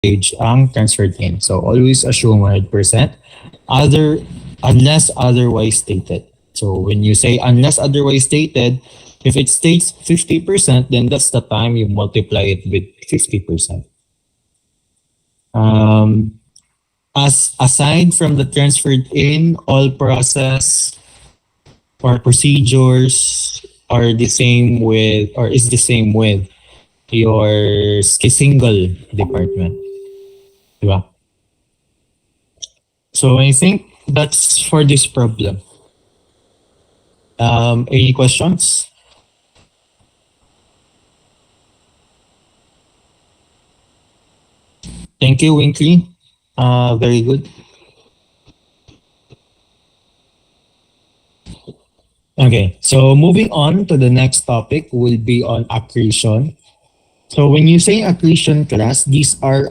wage ang transferred in. So always assume 100% unless otherwise stated. So when you say unless otherwise stated, if it states 50%, then that's the time you multiply it with 50%. As aside from the transferred in, all process or procedures are the same with or is the same with your single department. Diba? So I think that's for this problem. Any questions? Thank you, Winkley. Very good. Okay, so moving on to the next topic will be on accretion. So when you say accretion class, these are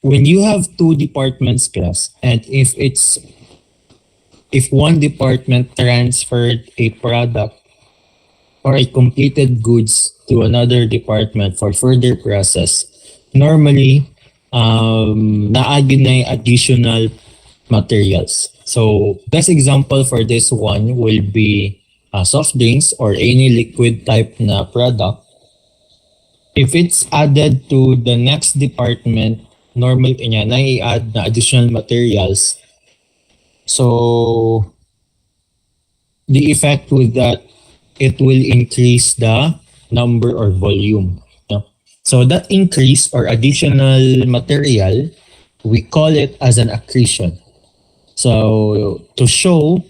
when you have two departments class, and if one department transferred a product or a completed goods to another department for further process, normally na-add yun na yung additional materials. So best example for this one will be soft drinks or any liquid type na product. If it's added to the next department, normal niya na i-add na additional materials. So the effect with that, it will increase the number or volume. No? So that increase or additional material, we call it as an accretion. So to show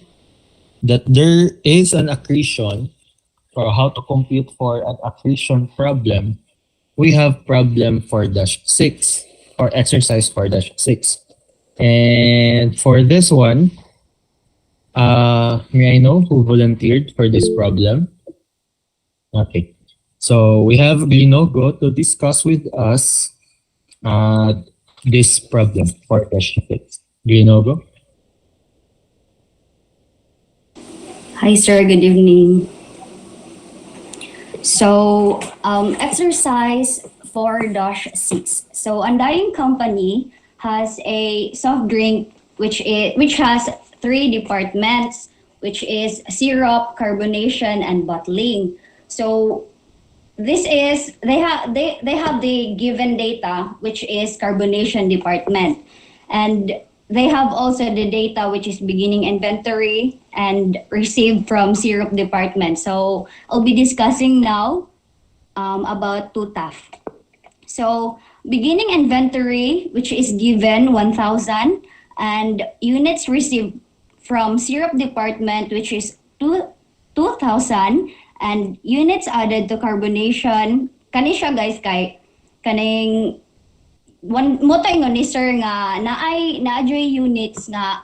that there is an accretion or how to compute for an accretion problem, we have problem 4-6 or exercise 4-6. And for this one, may I know who volunteered for this problem? Okay. So we have Glinogo to discuss with us this problem for question 6. Glinogo? Hi, sir. Good evening. So, exercise 4-6. So, Undying Company has a soft drink which has 3 departments, which is syrup, carbonation, and bottling. So, this is they have the given data, which is carbonation department, and they have also the data which is beginning inventory and received from syrup department. So I'll be discussing now about 2TAF. So beginning inventory, which is given 1,000, and units received from syrup department, which is 2,000, and units added to carbonation. Kani siya guys kay kaning one mo tayo ni sir nga naadyoy units nga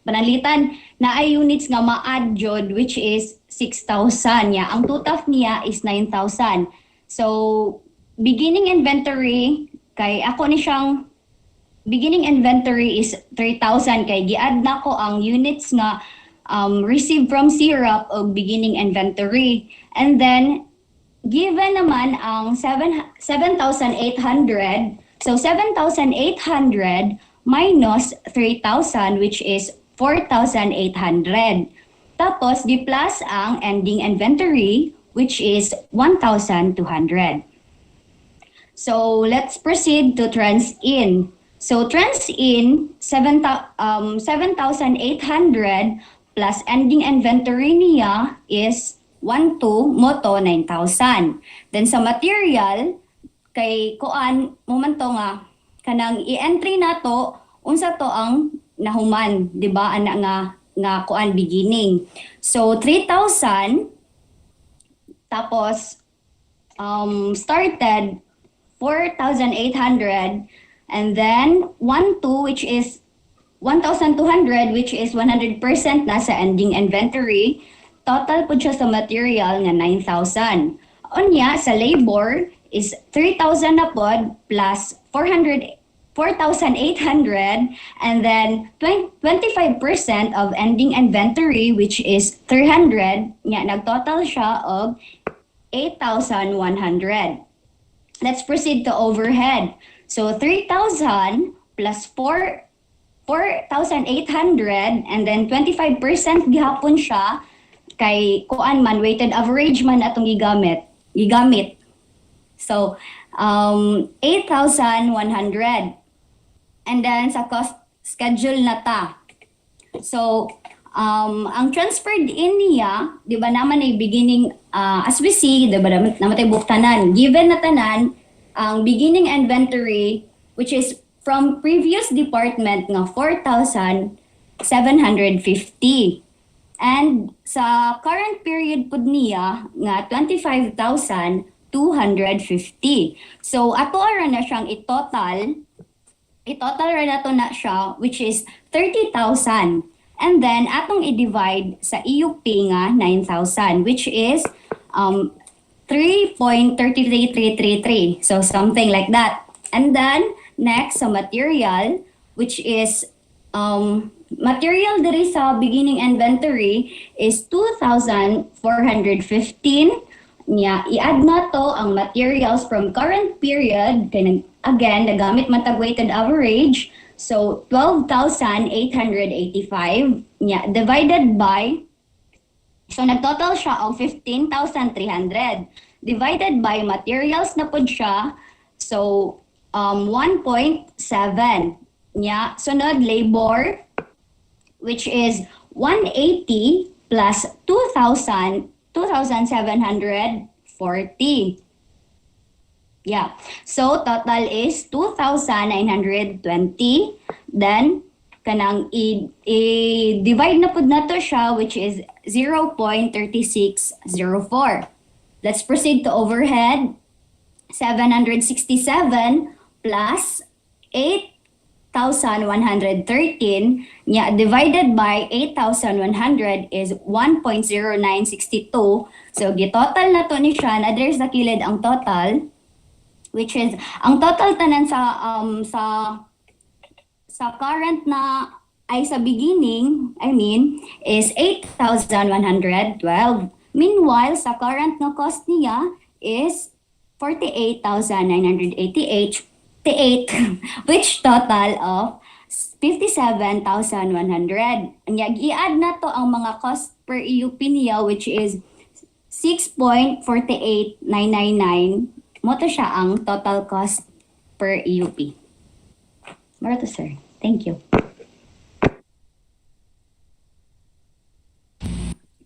panalitan naay units nga ma-add jod which is 6,000 niya. Ang tutaf niya is 9,000. So beginning inventory kay ako ni siyang beginning inventory is 3,000 kay gi-add na ko ang units nga received from syrup o beginning inventory. And then given naman ang 7,800. So 7,800 minus 3,000 which is 4,800. Tapos di plus ang ending inventory which is 1,200. So let's proceed to trans in. So trans in 7,800 plus ending inventory niya is 1,2 moto 9,000. Then sa material kay kuan moment to nga kanang i-entry nato unsa to ang nahuman, di ba, ana nga kuan beginning. So 3,000 tapos started 4,800 and then 1,2 which is 1,200 which is 100% nasa ending inventory. Total po siya sa material nga 9,000. Unya sa labor is 3,000 na pod plus 4,800 and then 25% of ending inventory which is 300 nya nagtotal siya og 8,100. Let's proceed to overhead. So 3,000 plus 4,800 and then 25% gihapon siya kay kuan man weighted average man atong gigamit. So 8,100 and then sa cost schedule na ta. So ang transferred in niya, di ba naman ay beginning, as we see, di ba namatay buktanan. Given na tanan, ang beginning inventory, which is from previous department nga 4,750. And sa current period pud niya nga 25,250. So ato ara na siyang i-total ra na to na siya which is 30,000. And then atong i-divide sa EUP nga 9,000 which is 3.33333. So something like that. And then next sa material which is material diri sa beginning inventory is 2,415. Nya i-add na to ang materials from current period kay again nagamit man tag weighted average. So 12,885 nya divided by, so nagtotal siya og 15,300 divided by materials na pud siya. So 1.7 nya sunod labor which is 180 plus 2,740. Yeah. So total is 2,920. Then kanang i-divide na pud nato siya which is 0.3604. Let's proceed to overhead. 767 plus 8,113 nya divided by 8,100 is 1.0962. So gitotal na to ni siya na there's sa kilid ang total which is ang total tanan sa current na ay sa beginning is 8,112. Meanwhile sa current na cost niya is 48,988 which total of 57,100. I-add na to ang mga cost per EUP niya which is 6.48999. Mo to siya ang total cost per EUP. Mara to, sir. Thank you.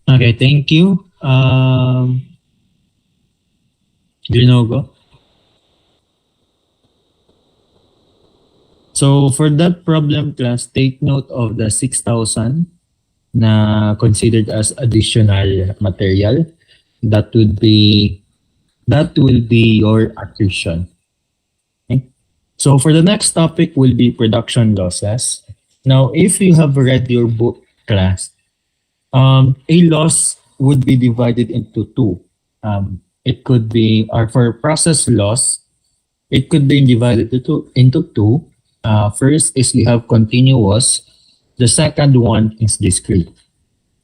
Okay, thank you. Ginogo. So for that problem class, take note of the 6,000 na considered as additional material. That will be your attrition. Okay? So for the next topic will be production losses. Now, if you have read your book class, a loss would be divided into two. It could be, or for process loss, it could be divided into two. First is you have continuous. The second one is discrete.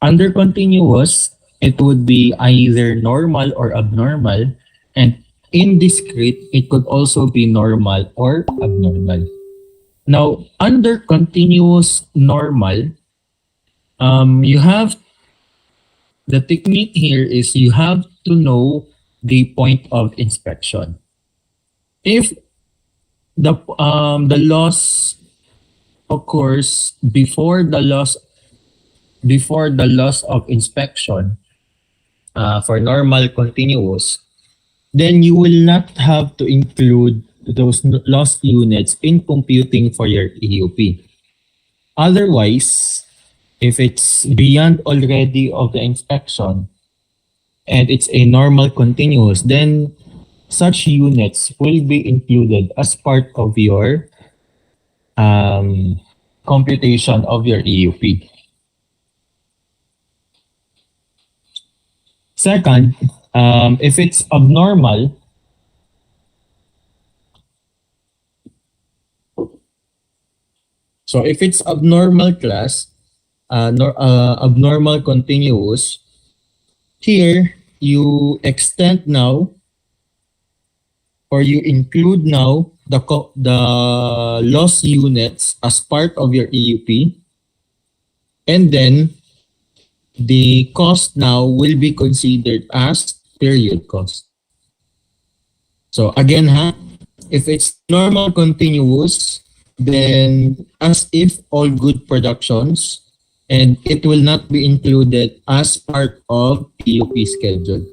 Under continuous, it would be either normal or abnormal. And in discrete, it could also be normal or abnormal. Now, under continuous normal, you have, the technique here is you have to know the point of inspection. If the loss occurs before the loss of inspection for normal continuous, then you will not have to include those lost units in computing for your EUP. Otherwise, if it's beyond already of the inspection and it's a normal continuous, then such units will be included as part of your computation of your EUP. Second, if it's abnormal, so if it's abnormal class, abnormal continuous, here you extend now or you include now the loss units as part of your EUP, and then the cost now will be considered as period cost. So again ha, if it's normal continuous, then as if all good productions, and it will not be included as part of EUP schedule.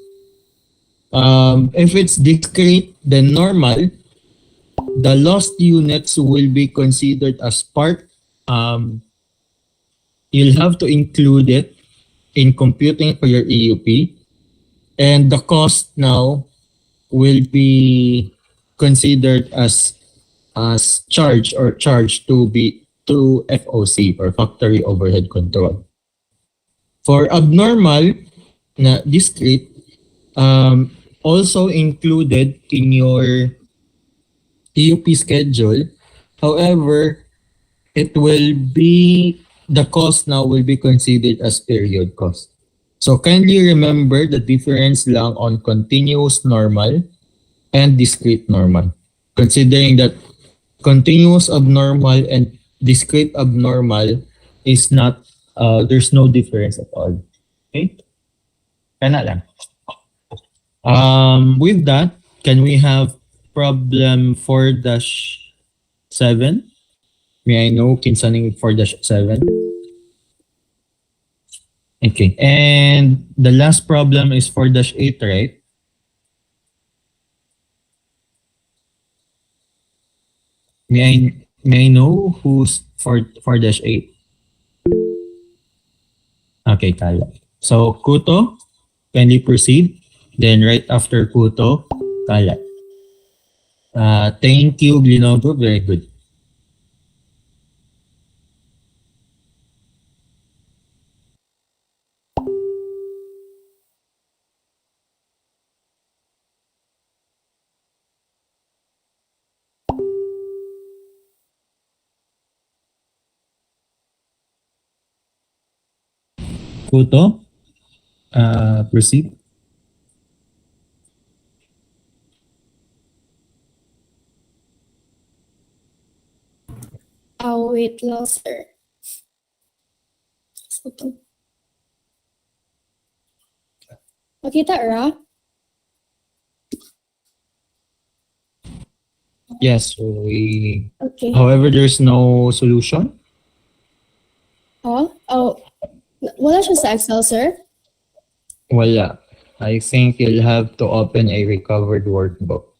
If it's discrete, then normal, the lost units will be considered as part. Um, you'll have to include it in computing for your EUP, and the cost now will be considered as charge or charge to be to FOC or factory overhead control. For abnormal na discrete, also included in your EUP schedule. However, it will be the cost now will be considered as period cost. So kindly remember the difference lang on continuous normal and discrete normal. Considering that continuous abnormal and discrete abnormal is not, there's no difference at all. Okay? Kaya lang. With that, can we have problem 4-7? May I know kinsaning 4-7? Okay. And the last problem is 4-8, right? May I know who's 4-8? Okay, Kala. So Kuto, kindly proceed. Then right after Kuto, Kala. Thank you, Glinogo. Very good. Kuto, proceed. Wait lang, sir. Ito. Makita ra? Yes, we. Okay. However, there's no solution. Oh, wala siya sa Excel, sir? Wala. I think you'll have to open a recovered workbook.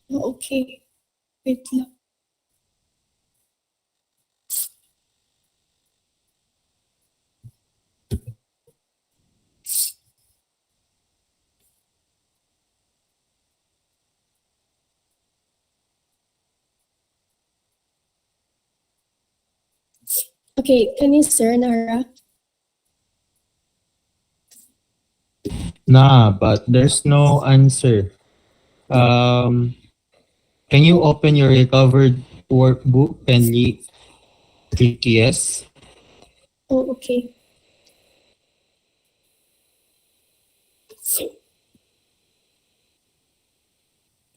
Okay. Wait lang. Okay, kani sir, Nara? Nah, but there's no answer. Um, can you open your recovered workbook and click yes? Oh, okay.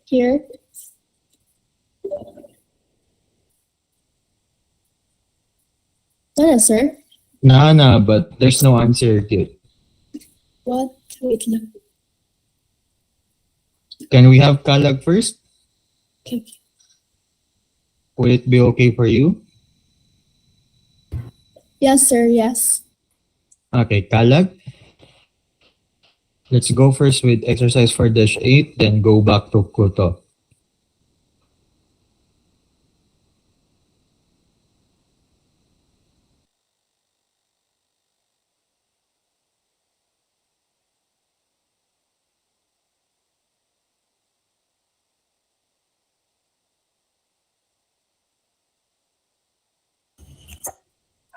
Here. Wala, sir? Nah, but there's no answer to it. What? Wait lang. Can we have Kalag first? Okay. Will it be okay for you? Yes, sir, yes. Okay, Kalag. Let's go first with exercise 4-8, then go back to Kuto.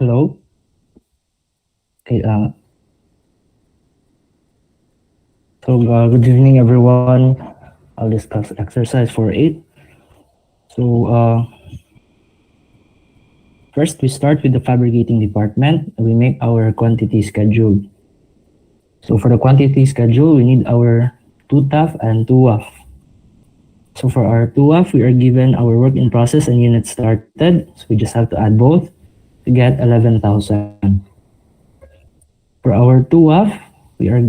Hello? Okay, good evening, everyone. I'll discuss exercise 4-8. So, first we start with the fabricating department. We make our quantity schedule. So, for the quantity schedule, we need our 2 TAF and 2 WAF. So for our 2F, we are given our work in process and units started. So we just have to add both to get 11,000. For our 2F, we are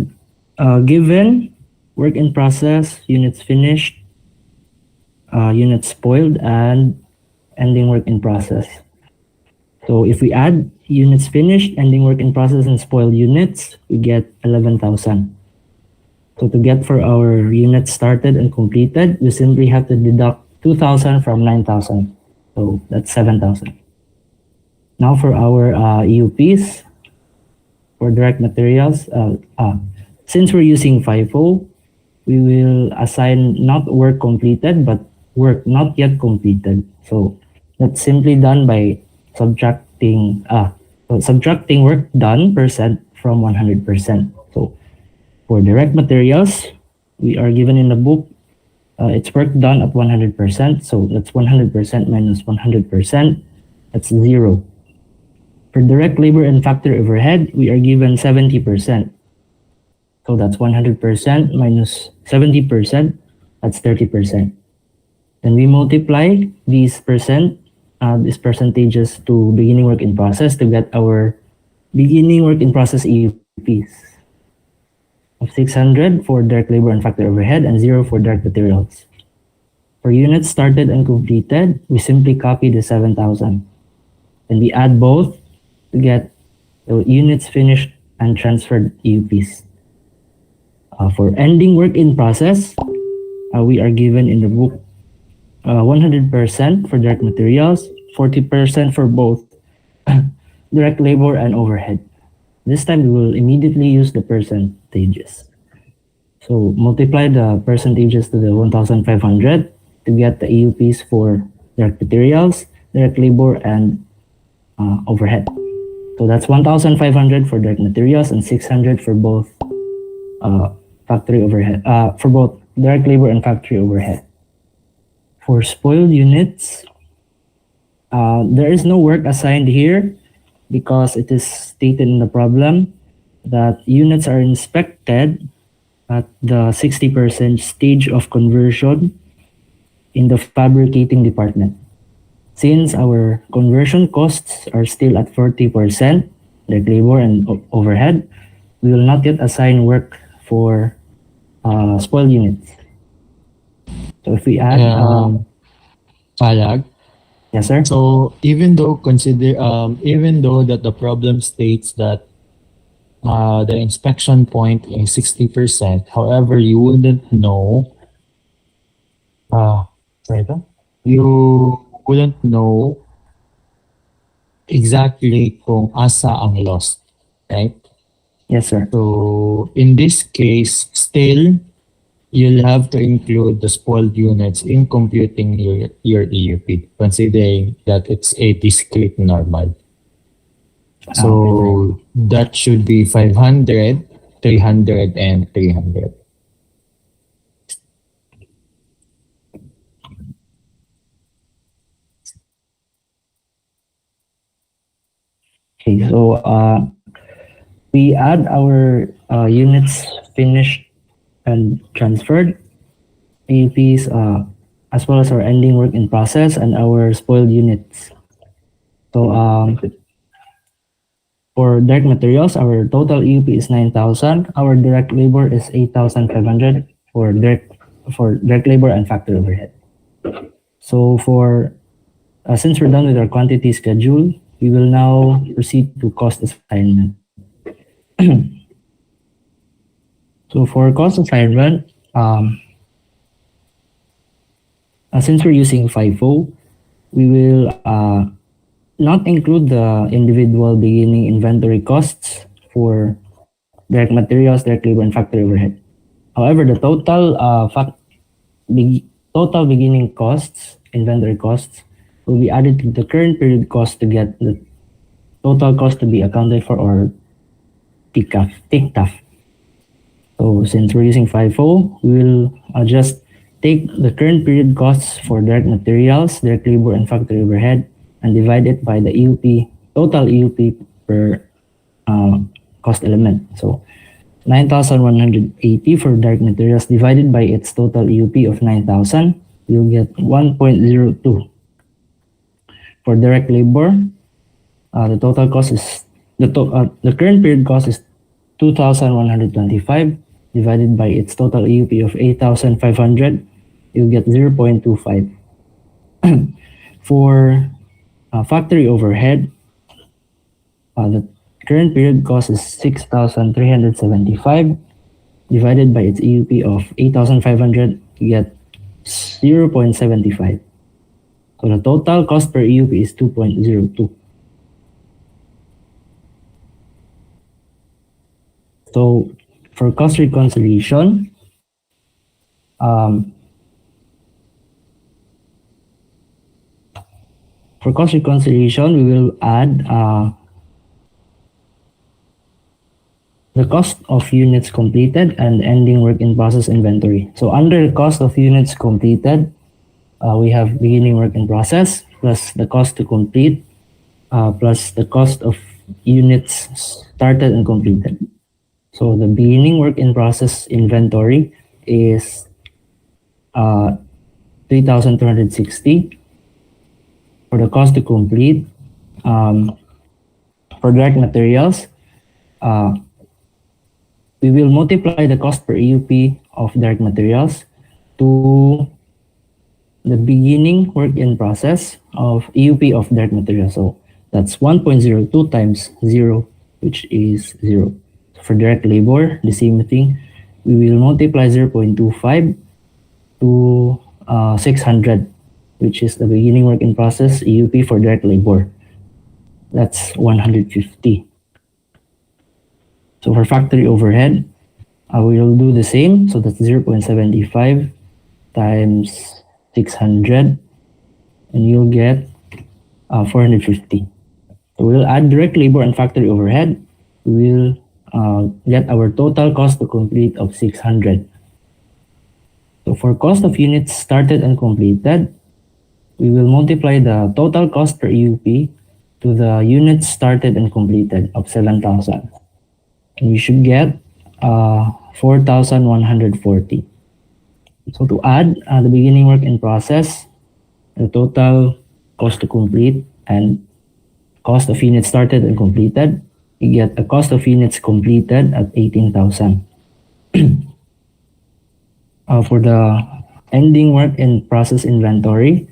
given work in process, units finished, units spoiled, and ending work in process. So if we add units finished, ending work in process, and spoiled units, we get 11,000. So to get for our units started and completed, we simply have to deduct 2,000 from 9,000. So that's 7,000. Now for our EUPs, for direct materials, since we're using FIFO, we will assign not work completed, but work not yet completed. So that's simply done by subtracting work done percent from 100%. So for direct materials, we are given in the book, it's work done at 100%. So that's 100% minus 100%. That's 0. For direct labor and factory overhead, we are given 70%. So that's 100% minus 70%. That's 30%. Then we multiply these percentages to beginning work in process to get our beginning work in process EUPs of 600 for direct labor and factory overhead and 0 for direct materials. For units started and completed, we simply copy the 7,000. And we add both to get the units finished and transferred EUPs. For ending work in process, we are given in the book 100% for direct materials, 40% for both direct labor and overhead. This time we will immediately use the percentages. So multiply the percentages to the 1,500 to get the EUPs for direct materials, direct labor, and overhead. So that's 1,500 for direct materials and 600 for both factory overhead, for both direct labor and factory overhead. For spoiled units, there is no work assigned here because it is stated in the problem that units are inspected at the 60% stage of conversion in the fabricating department. Since our conversion costs are still at 40%, direct labor and overhead, we will not yet assign work for spoiled units. So if we add, Palag. yes sir? So even though that the problem states that the inspection point is 60%, however, you wouldn't know, sorry ba? You wouldn't know exactly kung asa ang lost, right? Yes sir. So in this case, still, you'll have to include the spoiled units in computing your EUP, considering that it's a discrete normal. So that should be 500, 300, and 300. Okay, so we add our units finished and transferred, EUPs, as well as our ending work in process and our spoiled units. So for direct materials, our total EUP is 9,000. Our direct labor is 8,500 for direct labor and factory overhead. So for since we're done with our quantity schedule, we will now proceed to cost assignment. So for cost assignment, since we're using FIFO, we will not include the individual beginning inventory costs for direct materials, direct labor, and factory overhead. However, the total beginning costs, inventory costs, will be added to the current period cost to get the total cost to be accounted for, or TICTAF. So since we're using FIFO, we will just take the current period costs for direct materials, direct labor, and factory overhead and divide it by the EUP, total EUP per cost element. So 9,180 for direct materials divided by its total EUP of 9,000 you'll get 1.02. For direct labor, the total cost is the current period cost is 2,125 divided by its total EUP of 8,500. You'll get 0.25. For factory overhead, the current period cost is 6,375 divided by its EUP of 8,500. You get 0.75. So the total cost per EUP is 2.02. So for cost reconciliation, we will add the cost of units completed and ending work in process inventory. So under the cost of units completed, we have beginning work in process plus the cost to complete plus the cost of units started and completed. So the beginning work in process inventory is 3,260. For the cost to complete, for direct materials, we will multiply the cost per EUP of direct materials to the beginning work in process of EUP of direct materials. So that's 1.02 times 0, which is 0. For direct labor, the same thing. We will multiply 0.25 to 600, which is the beginning work in process EUP for direct labor. That's 150. So for factory overhead, we will do the same. So that's 0.75 times 600, and you'll get 450. So we'll add direct labor and factory overhead. We will get our total cost to complete of 600. So for cost of units started and completed, we will multiply the total cost per EUP to the units started and completed of 7,000. And we should get 4,140. So to add the beginning work in process, the total cost to complete, and cost of units started and completed, you get a cost of units completed at 18,000. For the ending work in process inventory,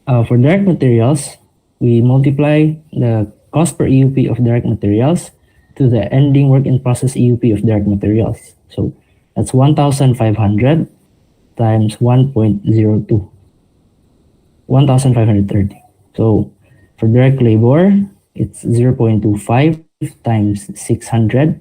for direct materials, we multiply the cost per EUP of direct materials to the ending work in process EUP of direct materials. So that's 1,500 times 1.02, 1,530. So for direct labor, it's 0.25 times 600.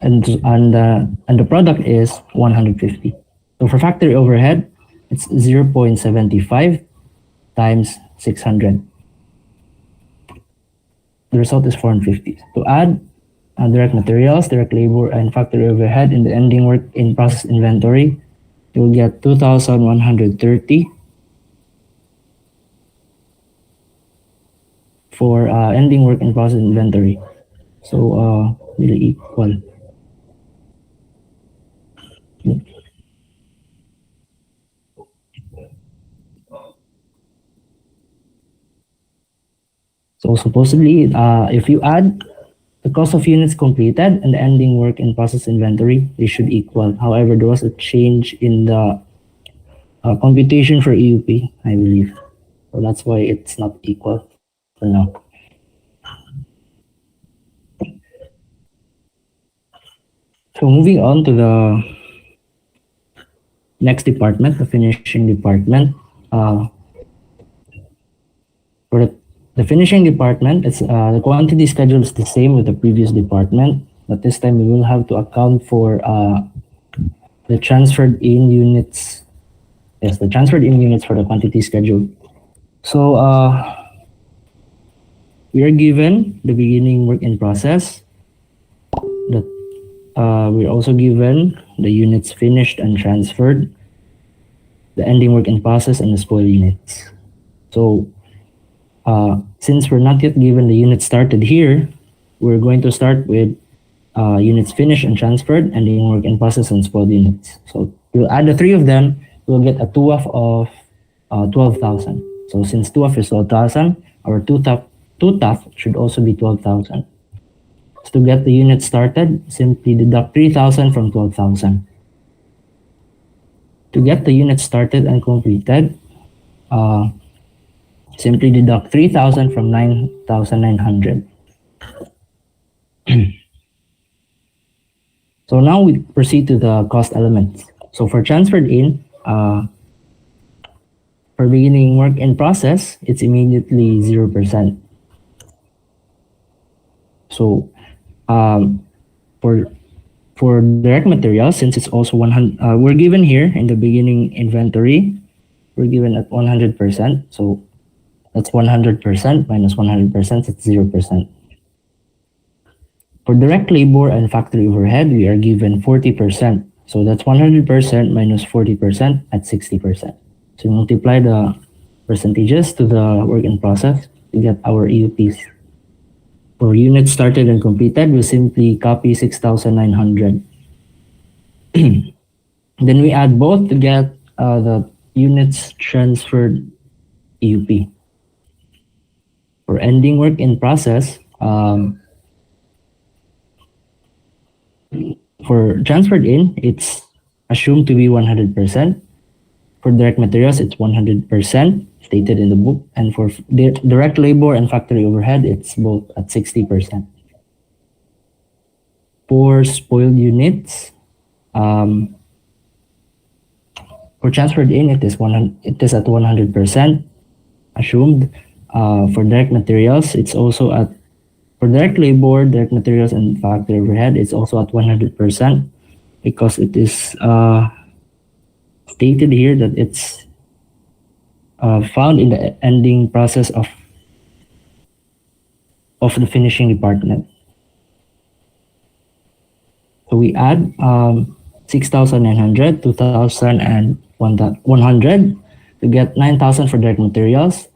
And the product is 150. So for factory overhead, it's 0.75 times 600. The result is 450. To add direct materials, direct labor, and factory overhead in the ending work in process inventory, you'll get 2,130 for ending work in process inventory. So really equal. So supposedly, if you add the cost of units completed and the ending work in process inventory, they should equal. However, there was a change in the computation for EUP, I believe. So that's why it's not equal for now. So moving on to the next department, the finishing department. For the finishing department, it's the quantity schedule is the same with the previous department, but this time we will have to account for the transferred in units. Yes, the transferred in units for the quantity schedule. So we are given the beginning work in process. That we're also given the units finished and transferred, the ending work in process, and the spoil units. So since we're not yet given the units started here, we're going to start with units finished and transferred, ending work in process, and spoiled units. So we'll add the three of them, we'll get a TUF of 12,000. So since TUF is 12,000, our TUF should also be 12,000. So to get the unit started, simply deduct 3,000 from 12,000. To get the unit started and completed, simply deduct 3,000 from 9,900. So now we proceed to the cost elements. So for transferred in, for beginning work in process, it's immediately 0%. So for direct materials, since it's also 100, we're given here in the beginning inventory, we're given at 100%. So that's 100% minus 100%, it's 0%. For direct labor and factory overhead, we are given 40%. So that's 100% minus 40% at 60%. So multiply the percentages to the work in process to get our EUPs. For units started and completed, we simply copy 6,900. Then we add both to get the units transferred EUP. For ending work in process, for transferred in, it's assumed to be 100%. For direct materials, it's 100% stated in the book. And for direct labor and factory overhead, it's both at 60%. For spoiled units, for transferred in, it is at 100% assumed. For direct materials, it's also at, for direct labor, direct materials, and factory overhead, it's also at 100% because it is stated here that it's found in the ending process of the finishing department. So we add 6,900, 2,000, and 100 to get 9,000 for direct materials,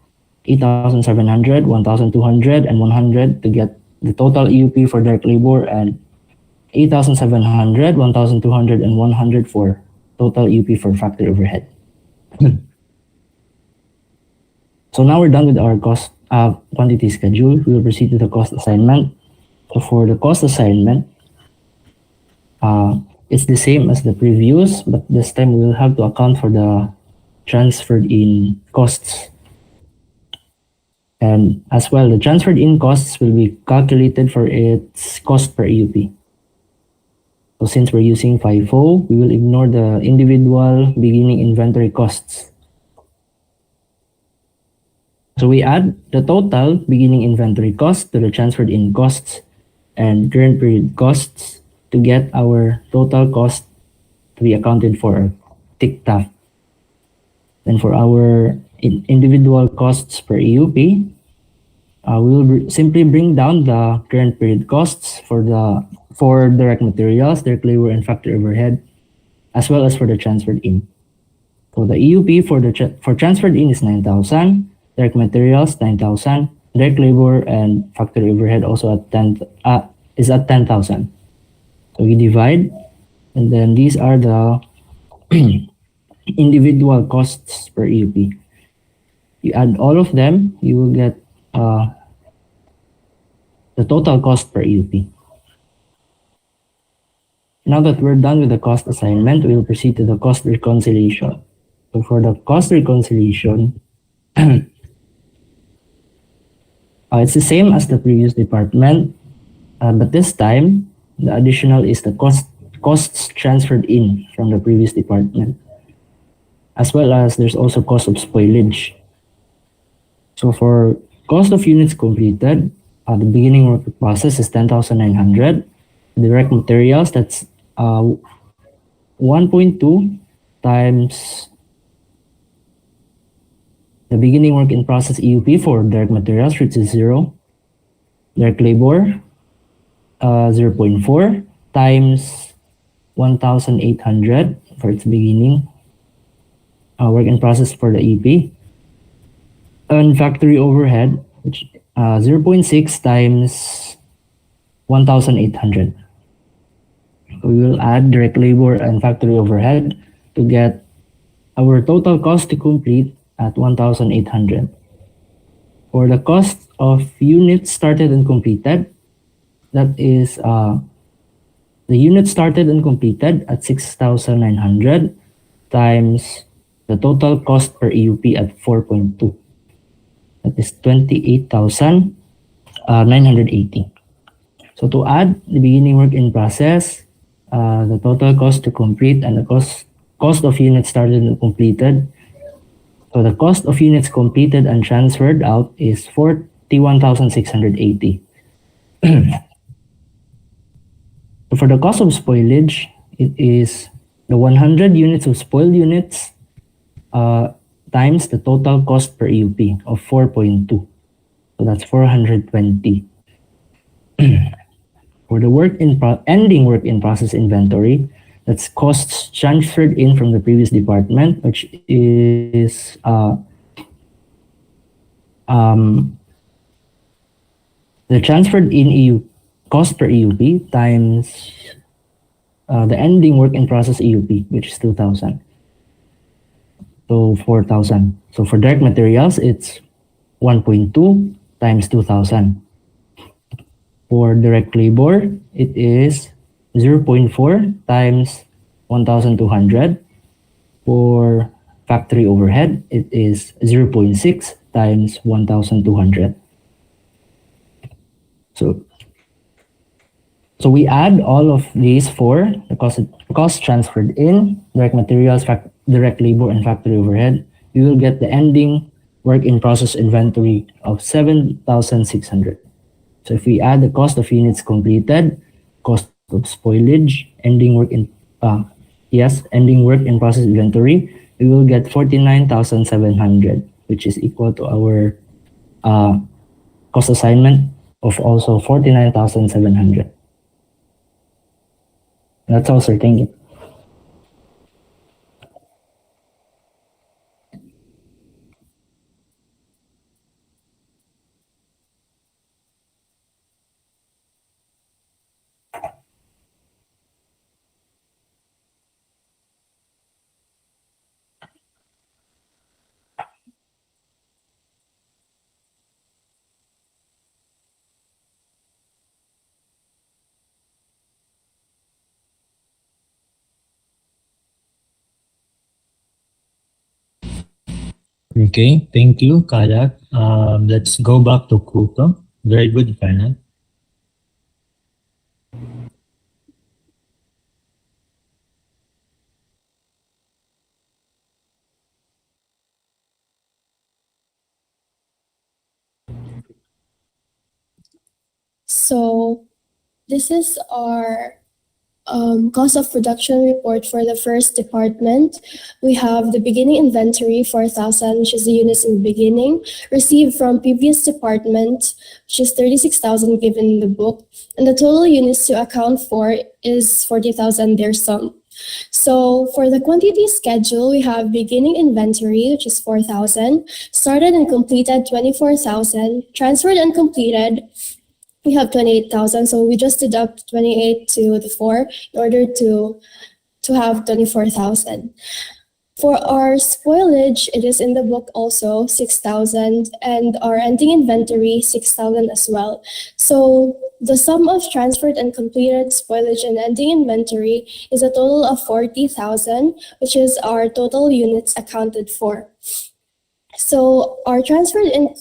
8,700, 1,200, and 100 to get the total EUP for direct labor, and 8,700, 1,200, and 100 for total EUP for factory overhead. So now we're done with our cost quantity schedule. We will proceed to the cost assignment. So for the cost assignment, it's the same as the previous, but this time we will have to account for the transferred in costs. And as well, the transferred in costs will be calculated for its cost per EUP. So since we're using FIFO, we will ignore the individual beginning inventory costs. So we add the total beginning inventory cost to the transferred in costs and current period costs to get our total cost to be accounted for, TICTAF. Then for our individual costs per EUP, we will simply bring down the current period costs for direct materials, direct labor, and factory overhead, as well as for the transferred in. So the EUP for transferred in is 9,000, direct materials 9,000, direct labor and factory overhead also is at 10,000. So we divide, and then these are the individual costs per EUP. You add all of them, you will get the total cost per EUP. Now that we're done with the cost assignment, we will proceed to the cost reconciliation. So for the cost reconciliation, it's the same as the previous department, but this time the additional is the costs transferred in from the previous department, as well as there's also cost of spoilage. So for cost of units completed, the beginning work process is 10,900. Direct materials, that's 1.2 times the beginning work in process EUP for direct materials, which is 0. Direct labor, 0.4 times 1,800 for its beginning work in process for the EP. And factory overhead, which 0.6 times 1,800. we will add direct labor and factory overhead to get our total cost to complete at 1,800. For the cost of units started and completed, that is the unit started and completed at 6,900 times the total cost per EUP at 4.2. That is 28,980. So to add the beginning work in process, the total cost to complete, and the cost of units started and completed. So the cost of units completed and transferred out is 41,680. So for the cost of spoilage, it is the 100 units of spoiled units times the total cost per EUP of 4.2. So that's 420. For the ending work in process inventory, that's costs transferred in from the previous department, which is the transferred in cost per EUP times the ending work in process EUP, which is 2,000. So 4,000. So for direct materials, it's 1.2 times 2,000. For direct labor, it is 0.4 times 1,200. For factory overhead, it is 0.6 times 1,200. So we add all of these for the cost transferred in, direct materials, direct labor, and factory overhead. We will get the ending work in process inventory of 7,600. So if we add the cost of units completed, cost of spoilage, ending work in process inventory, we will get 49,700, which is equal to our cost assignment of also 49,700. That's all, sir. Thank you. Okay, thank you, Kalat. Let's go back to Kuto. Very good, Kalat. So this is our cost of production report for the first department. We have the beginning inventory 4,000, which is the units in the beginning, received from previous department, which is 36,000 given in the book, and the total units to account for is 40,000 their sum. So for the quantity schedule, we have beginning inventory, which is 4,000, started and completed 24,000, transferred and completed we have 28,000, so we just deduct 28 to the 4 in order to have 24,000. For our spoilage, it is in the book also 6,000, and our ending inventory 6,000 as well. So the sum of transferred and completed spoilage and ending inventory is a total of 40,000, which is our total units accounted for. So our transferred and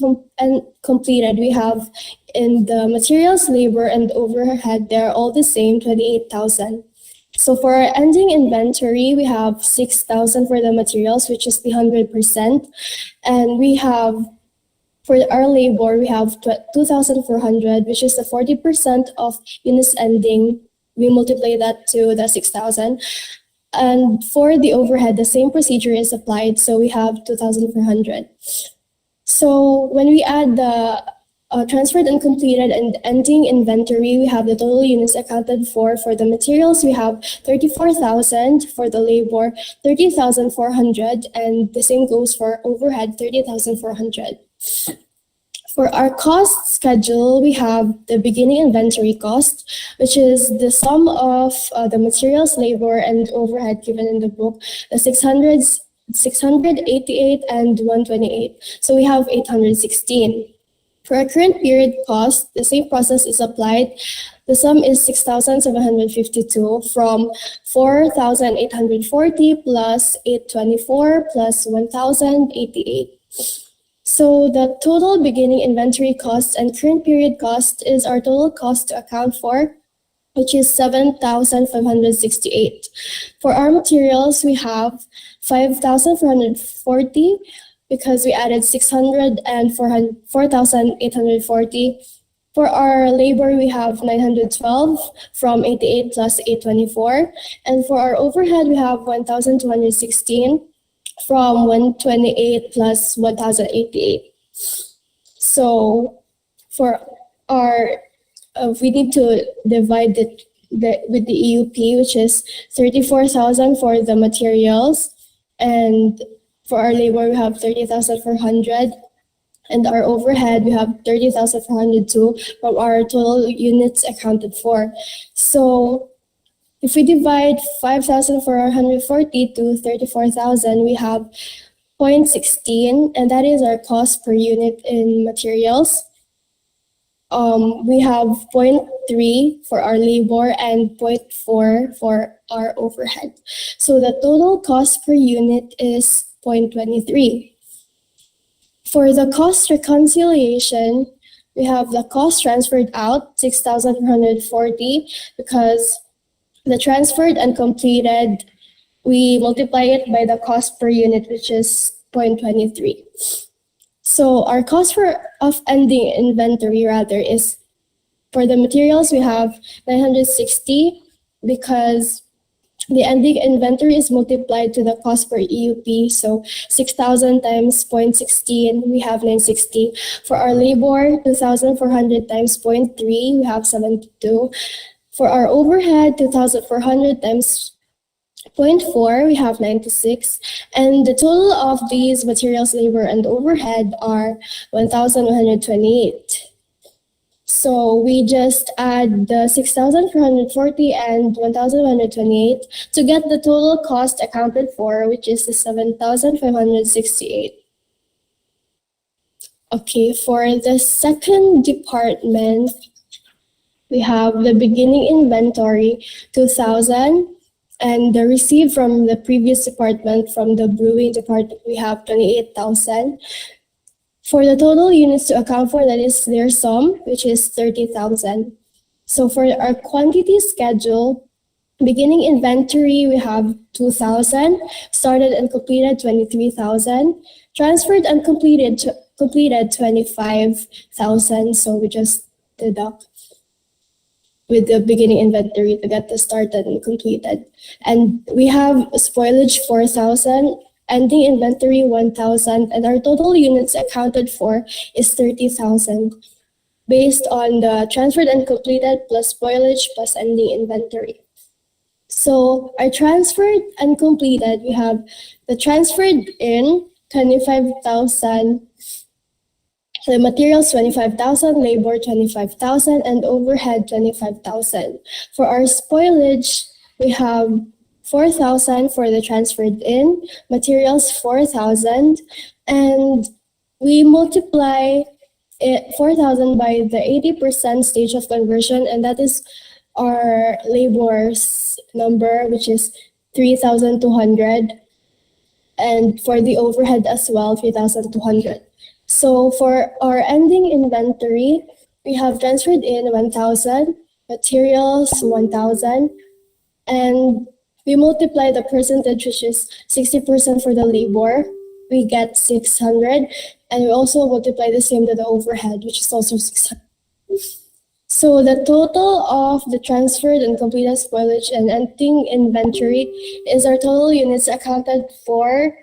completed, we have in the materials, labor, and overhead, they're all the same, 28,000. So for our ending inventory, we have 6,000 for the materials, which is the 100%. And we have, for our labor, we have 2,400, which is the 40% of units ending. We multiply that to the 6,000. And for the overhead, the same procedure is applied, so we have 2,400. So when we add the transferred and completed and ending inventory, we have the total units accounted for. For the materials, we have 34,000. For the labor, 30,400. And the same goes for overhead, 30,400. For our cost schedule, we have the beginning inventory cost, which is the sum of the materials, labor, and overhead given in the book, the 688 and 128. So we have 816. For our current period cost, the same process is applied. The sum is 6,752 from 4,840 plus 824 plus 1,088. So the total beginning inventory cost and current period cost is our total cost to account for, which is 7,568. For our materials, we have 5,440 because we added 600 and 4,840. For our labor, we have 912 from 88 plus 824. And for our overhead, we have 1,216 from 128 plus 1,088. So for our, we need to divide it with the EUP, which is 34,000 for the materials. And for our labor, we have 30,400. And our overhead, we have 30,402 from our total units accounted for. So if we divide 5,440 to 34,000, we have 0.16, and that is our cost per unit in materials. We have 0.3 for our labor and 0.4 for our overhead. So the total cost per unit is 0.23. For the cost reconciliation, we have the cost transferred out, 6,440, because the transferred and completed, we multiply it by the cost per unit, which is 0.23. So our cost of ending inventory rather is, for the materials, we have 960 because the ending inventory is multiplied to the cost per EUP. So 6,000 times 0.16, we have 960. For our labor, 2,400 times 0.3, we have 72. For our overhead, 2,400 times 0.4, we have 96. And the total of these materials, labor, and overhead are 1,128. So we just add the 6,440 and 1,128 to get the total cost accounted for, which is the 7,568. Okay, for the second department, we have the beginning inventory, 2,000, and the received from the previous department, from the brewing department, we have 28,000. For the total units to account for, that is their sum, which is 30,000. So for our quantity schedule, beginning inventory, we have 2,000, started and completed 23,000, transferred and completed 25,000. So we just deduct with the beginning inventory to get the started and completed. And we have spoilage 4,000, ending inventory 1,000, and our total units accounted for is 30,000 based on the transferred and completed plus spoilage plus ending inventory. So our transferred and completed, we have the transferred in 25,000, the materials 25,000, labor 25,000, and overhead 25,000. For our spoilage, we have 4,000 for the transferred in, materials 4,000, and we multiply 4,000 by the 80% stage of conversion, and that is our labor's number, which is 3,200, and for the overhead as well, 3,200. So for our ending inventory, we have transferred in 1,000, materials 1,000, and we multiply the percentage, which is 60% for the labor, we get 600, and we also multiply the same to the overhead, which is also 600. So the total of the transferred and completed spoilage and ending inventory is our total units accounted for.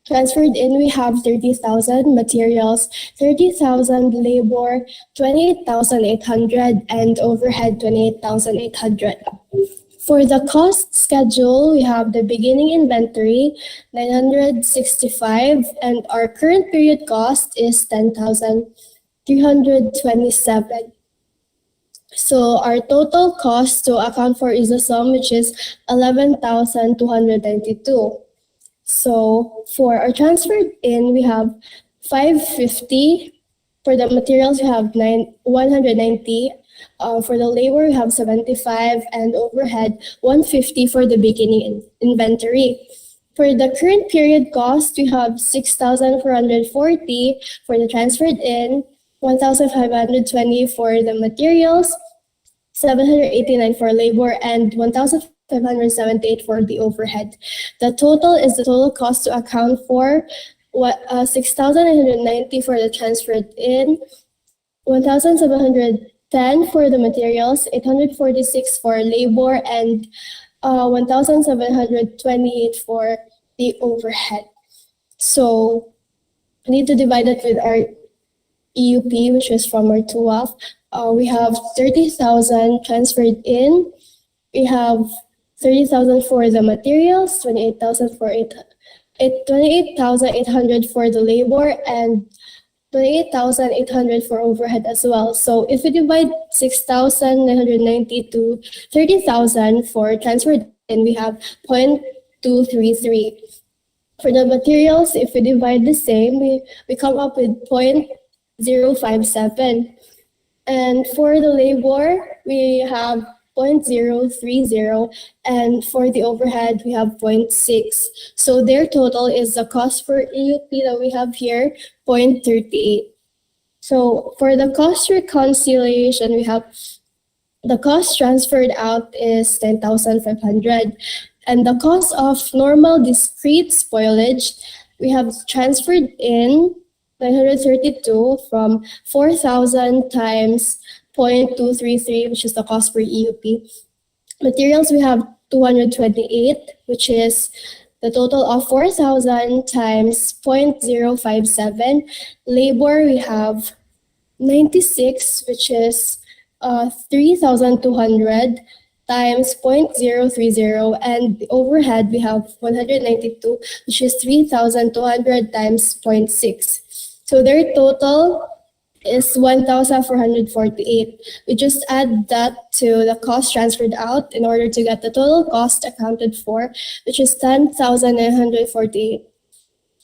Transferred in, we have 30,000, materials 30,000, labor 28,800, and overhead 28,800. For the cost schedule, we have the beginning inventory 965, and our current period cost is 10,000. 327. So our total cost to account for is the sum, which is 11,292. So for our transferred in, we have 550. For the materials, we have 190. For the labor, we have 75, and overhead 150 for the beginning inventory. For the current period cost, we have 6,440 for the transferred in, 1,520 for the materials, 789 for labor, and 1,578 for the overhead. The total is the total cost to account for 6,990 for the transferred in, 1,710 for the materials, 846 for labor, and 1,728 for the overhead. So we need to divide it with our EUP, which is from our 12. We have 30,000 transferred in. We have 30,000 for the materials, 28,800 for the labor, and 28,800 for overhead as well. So if we divide 6,990 to 30,000 for transferred in, we have 0.233. For the materials, if we divide the same, we come up with 0.057. And for the labor, we have 0.030, and for the overhead, we have 0.6. So their total is the cost for EUP that we have here, 0.38. So for the cost reconciliation, we have the cost transferred out is 10,500. And the cost of normal discrete spoilage, we have transferred in 932 from 4,000 times 0.233, which is the cost per EUP. Materials, we have 228, which is the total of 4,000 times 0.057. Labor, we have 96, which is 3,200 times 0.030, and the overhead we have 192, which is 3,200 times 0.6. So their total is 1,448. We just add that to the cost transferred out in order to get the total cost accounted for, which is 10,948.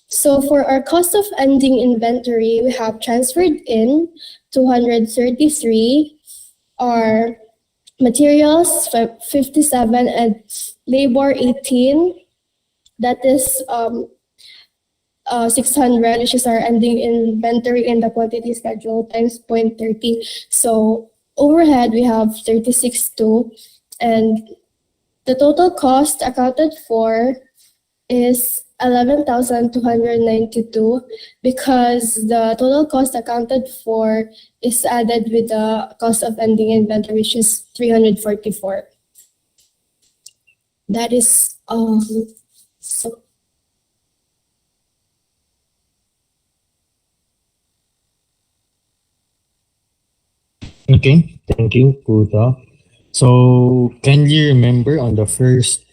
So for our cost of ending inventory, we have transferred in 233, our materials 57, and labor 18. That is 600, which is our ending inventory in the quantity schedule, times 0.30. So overhead, we have 36 too. And the total cost accounted for is 11,292, because the total cost accounted for is added with the cost of ending inventory, which is 344. That is so. Okay, thank you, Kuta. So, can you remember on the first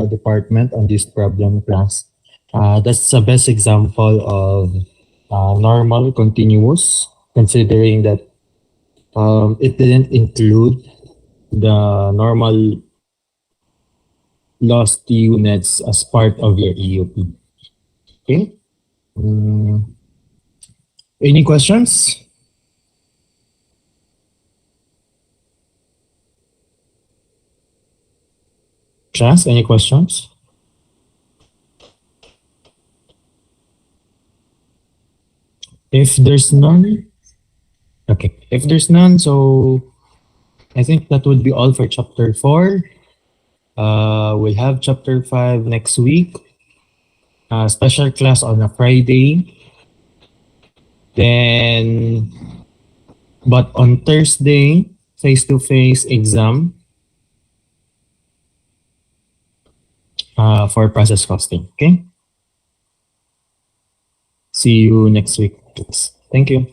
department on this problem class? That's the best example of normal continuous, considering that it didn't include the normal lost units as part of your EUP. Okay. Mm, any questions? Chance, any questions? If there's none, okay. If there's none, so I think that would be all for chapter 4. We'll have chapter 5 next week. Special class on a Friday. Then, but on Thursday, face-to-face exam for process costing. Okay. See you next week. Thank you.